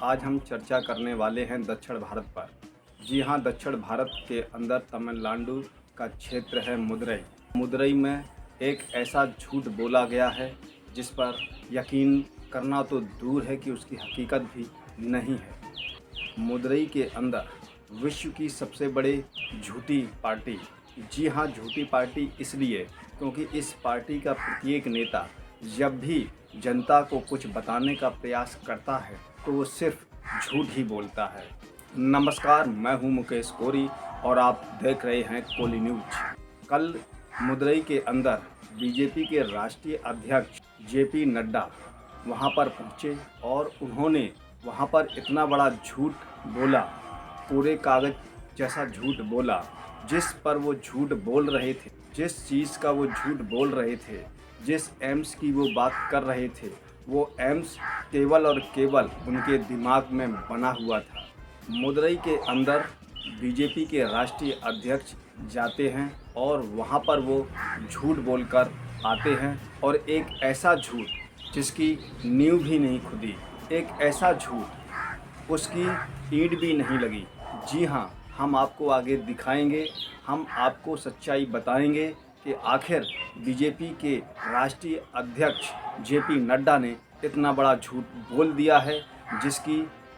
आज हम चर्चा करने वाले हैं दक्षिण भारत पर। जी हाँ, दक्षिण भारत के अंदर तमिलनाडु का क्षेत्र है मदुरई। मदुरई में एक ऐसा झूठ बोला गया है जिस पर यकीन करना तो दूर है कि उसकी हकीकत भी नहीं है। मदुरई के अंदर विश्व की सबसे बड़ी झूठी पार्टी, जी हाँ झूठी पार्टी इसलिए क्योंकि इस पार्टी का प्रत्येक नेता जब भी जनता को कुछ बताने का प्रयास करता है तो वो सिर्फ झूठ ही बोलता है। नमस्कार, मैं हूं मुकेश कोरी और आप देख रहे हैं कोली न्यूज। कल मदुरई के अंदर बीजेपी के राष्ट्रीय अध्यक्ष जेपी नड्डा वहां पर पहुंचे और उन्होंने वहां पर इतना बड़ा झूठ बोला, पूरे कागज जैसा झूठ बोला, जिस पर वो झूठ बोल रहे थे, जिस चीज़ का वो झूठ बोल रहे थे, जिस एम्स की वो बात कर रहे थे, वो एम्स केवल और केवल उनके दिमाग में बना हुआ था। मदुरई के अंदर बीजेपी के राष्ट्रीय अध्यक्ष जाते हैं और वहाँ पर वो झूठ बोलकर आते हैं और एक ऐसा झूठ जिसकी नींव भी नहीं खुदी, एक ऐसा झूठ उसकी ईंट भी नहीं लगी। जी हाँ, हम आपको आगे दिखाएंगे, हम आपको सच्चाई बताएंगे कि आखिर बीजेपी के राष्ट्रीय अध्यक्ष जेपी नड्डा ने इतना बड़ा झूठ बोल दिया है जिसकी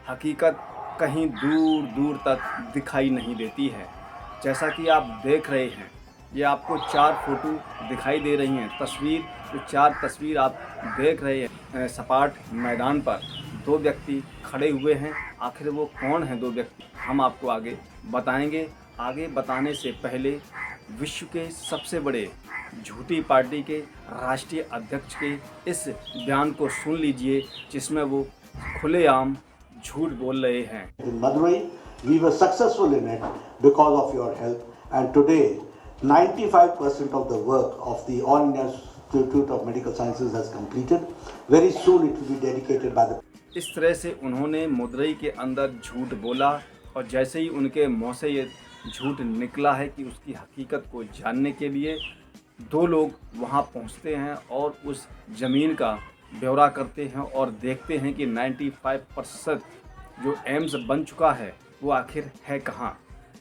हकीकत कहीं दूर दूर तक दिखाई नहीं देती है। जैसा कि आप देख रहे हैं, ये आपको 4 फोटो दिखाई दे रही हैं, तस्वीर, जो 4 तस्वीर आप देख रहे हैं सपाट मैदान पर 2 व्यक्ति खड़े हुए हैं। आखिर वो कौन हैं 2 व्यक्ति, हम आपको आगे बताएंगे। आगे बताने से पहले विश्व के सबसे बड़े झूठी पार्टी के राष्ट्रीय अध्यक्ष के इस बयान को सुन लीजिए जिसमें वो खुलेआम झूठ बोल रहे हैं। In Madurai, we were successful in it because of your help, and today 95% of the work of the All India Institute of Medical Sciences has completed. Very soon it will be dedicated by the. इस तरह से उन्होंने मदुरई के अंदर झूठ बोला और जैसे ही उनके मुँह से ये झूठ निकला है कि उसकी हकीकत को जानने के लिए 2 लोग वहां पहुंचते हैं और उस ज़मीन का ब्यौरा करते हैं और देखते हैं कि 95% जो एम्स बन चुका है वो आखिर है कहाँ,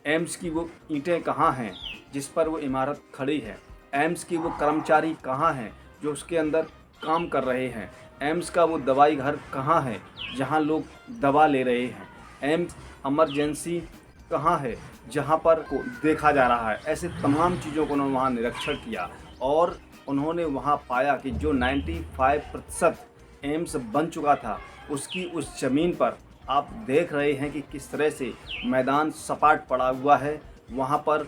एम्स की वो ईंटें कहाँ हैं जिस पर वो इमारत खड़ी है, एम्स की वो कर्मचारी कहाँ हैं जो उसके अंदर काम कर रहे हैं, एम्स का वो दवाई घर कहाँ है जहाँ लोग दवा ले रहे हैं, एम्स इमरजेंसी कहाँ है जहाँ पर को देखा जा रहा है। ऐसे तमाम चीज़ों को उन्होंने वहाँ निरीक्षण किया और उन्होंने वहाँ पाया कि जो 95% एम्स बन चुका था उसकी उस ज़मीन पर आप देख रहे हैं कि किस तरह से मैदान सपाट पड़ा हुआ है, वहाँ पर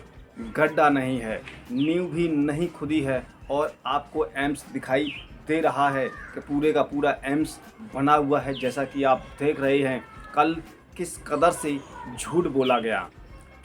गड्ढा नहीं है, नींव भी नहीं खुदी है और आपको एम्स दिखाई दे रहा है कि पूरे का पूरा एम्स बना हुआ है। जैसा कि आप देख रहे हैं कल किस कदर से झूठ बोला गया।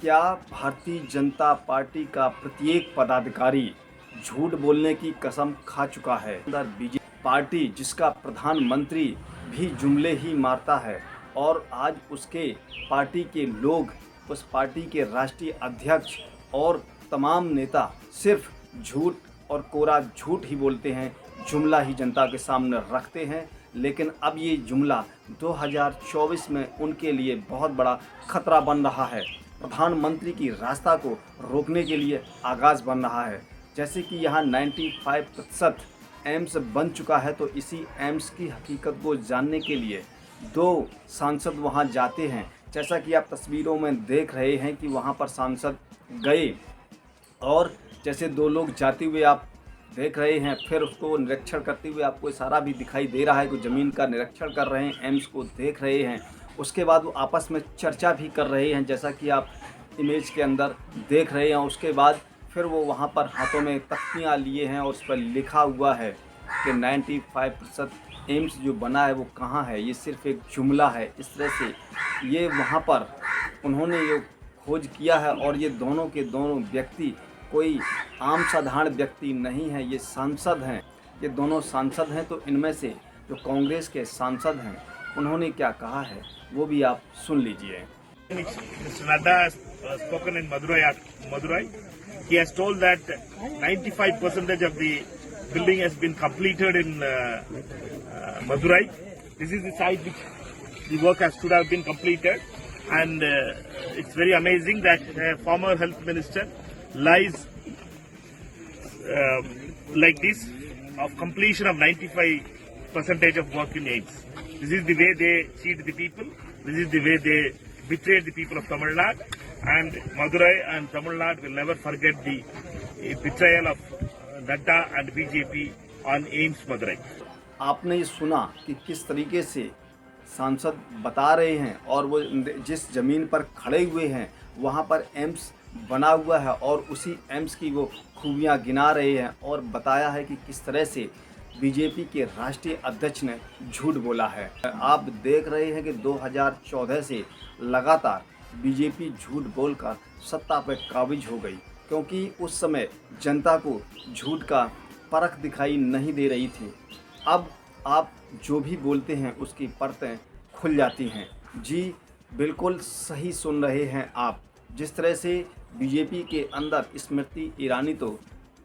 क्या भारतीय जनता पार्टी का प्रत्येक पदाधिकारी झूठ बोलने की कसम खा चुका है? बीजेपी पार्टी जिसका प्रधानमंत्री भी जुमले ही मारता है और आज उसके पार्टी के लोग, उस पार्टी के राष्ट्रीय अध्यक्ष और तमाम नेता सिर्फ झूठ और कोरा झूठ ही बोलते हैं, जुमला ही जनता के सामने रखते हैं। लेकिन अब ये जुमला 2024 में उनके लिए बहुत बड़ा खतरा बन रहा है, प्रधानमंत्री की रास्ता को रोकने के लिए आगाज़ बन रहा है। जैसे कि यहाँ 95% एम्स बन चुका है तो इसी एम्स की हकीकत को जानने के लिए 2 सांसद वहाँ जाते हैं। जैसा कि आप तस्वीरों में देख रहे हैं कि वहाँ पर सांसद गए और जैसे 2 लोग जाते हुए आप देख रहे हैं, फिर उसको निरीक्षण करते हुए आपको इशारा भी दिखाई दे रहा है कि ज़मीन का निरीक्षण कर रहे हैं, एम्स को देख रहे हैं। उसके बाद वो आपस में चर्चा भी कर रहे हैं जैसा कि आप इमेज के अंदर देख रहे हैं। उसके बाद फिर वो वहाँ पर हाथों में तख्तियाँ लिए हैं और उस पर लिखा हुआ है कि 95% एम्स जो बना है वो कहाँ है, ये सिर्फ एक जुमला है। इस तरह से ये वहाँ पर उन्होंने ये खोज किया है और ये दोनों के दोनों व्यक्ति कोई आम साधारण व्यक्ति नहीं है, ये सांसद हैं, ये दोनों सांसद हैं। तो इनमें से जो कांग्रेस के सांसद हैं उन्होंने क्या कहा है वो भी आप सुन लीजिए। Nada has spoken in Madurai. He has told that 95% of the building has been completed in Madurai. This is the site which the work has should have been completed, and it's very amazing that former health minister lies like this of completion of 95% of work in AIMS. This is the way they cheat the people. This is the way they betrayed the people of Tamil Nadu, and Madurai and Tamil Nadu will never forget the betrayal of Nadda and BJP on AIMS Madurai. आपने ये सुना कि किस तरीके से सांसद बता रहे हैं और वो जिस ज़मीन पर खड़े हुए हैं वहाँ पर एम्स बना हुआ है और उसी एम्स की वो खूबियाँ गिना रहे हैं और बताया है कि किस तरह से बीजेपी के राष्ट्रीय अध्यक्ष ने झूठ बोला है। आप देख रहे हैं कि 2014 से लगातार बीजेपी झूठ बोलकर सत्ता पर काबिज हो गई, क्योंकि उस समय जनता को झूठ का परख दिखाई नहीं दे रही थी। अब आप जो भी बोलते हैं उसकी परतें खुल जाती हैं। जी बिल्कुल सही सुन रहे हैं आप। जिस तरह से बीजेपी के अंदर स्मृति ईरानी तो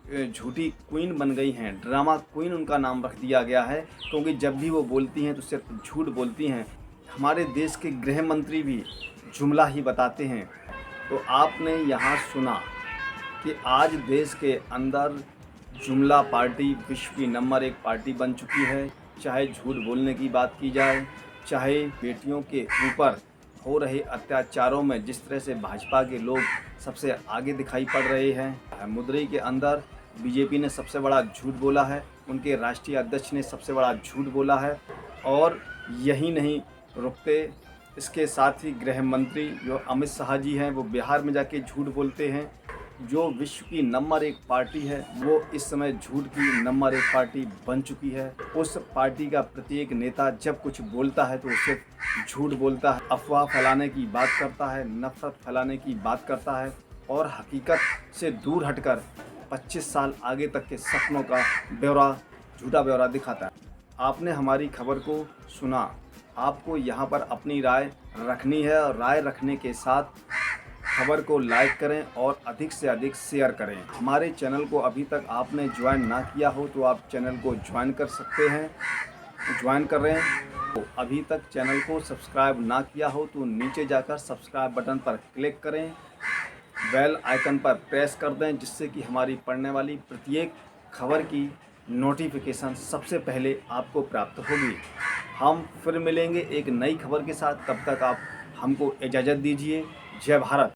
झूठी क्वीन बन गई हैं, ड्रामा क्वीन उनका नाम रख दिया गया है, क्योंकि जब भी वो बोलती हैं तो सिर्फ झूठ बोलती हैं। हमारे देश के गृह मंत्री भी जुमला ही बताते हैं। तो आपने यहाँ सुना कि आज देश के अंदर जुमला पार्टी विश्व की नंबर 1 पार्टी बन चुकी है। चाहे झूठ बोलने की बात की जाए, चाहे बेटियों के ऊपर हो रहे अत्याचारों में जिस तरह से भाजपा के लोग सबसे आगे दिखाई पड़ रहे हैं। मदुरई के अंदर बीजेपी ने सबसे बड़ा झूठ बोला है, उनके राष्ट्रीय अध्यक्ष ने सबसे बड़ा झूठ बोला है। और यही नहीं रुकते, इसके साथ ही गृह मंत्री जो अमित शाह जी हैं वो बिहार में जाके झूठ बोलते हैं। जो विश्व की नंबर 1 पार्टी है वो इस समय झूठ की नंबर 1 पार्टी बन चुकी है। उस पार्टी का प्रत्येक नेता जब कुछ बोलता है तो सिर्फ झूठ बोलता है, अफवाह फैलाने की बात करता है, नफरत फैलाने की बात करता है और हकीकत से दूर हटकर 25 साल आगे तक के सपनों का ब्यौरा, झूठा ब्यौरा दिखाता है। आपने हमारी खबर को सुना, आपको यहाँ पर अपनी राय रखनी है और राय रखने के साथ खबर को लाइक करें और अधिक से अधिक शेयर करें। हमारे चैनल को अभी तक आपने ज्वाइन ना किया हो तो आप चैनल को ज्वाइन कर सकते हैं, ज्वाइन कर रहे हैं। तो अभी तक चैनल को सब्सक्राइब ना किया हो तो नीचे जाकर सब्सक्राइब बटन पर क्लिक करें, बेल आइकन पर प्रेस कर दें, जिससे कि हमारी पढ़ने वाली प्रत्येक खबर की नोटिफिकेशन सबसे पहले आपको प्राप्त होगी। हम फिर मिलेंगे एक नई खबर के साथ, तब तक आप हमको इजाज़त दीजिए। जय भारत।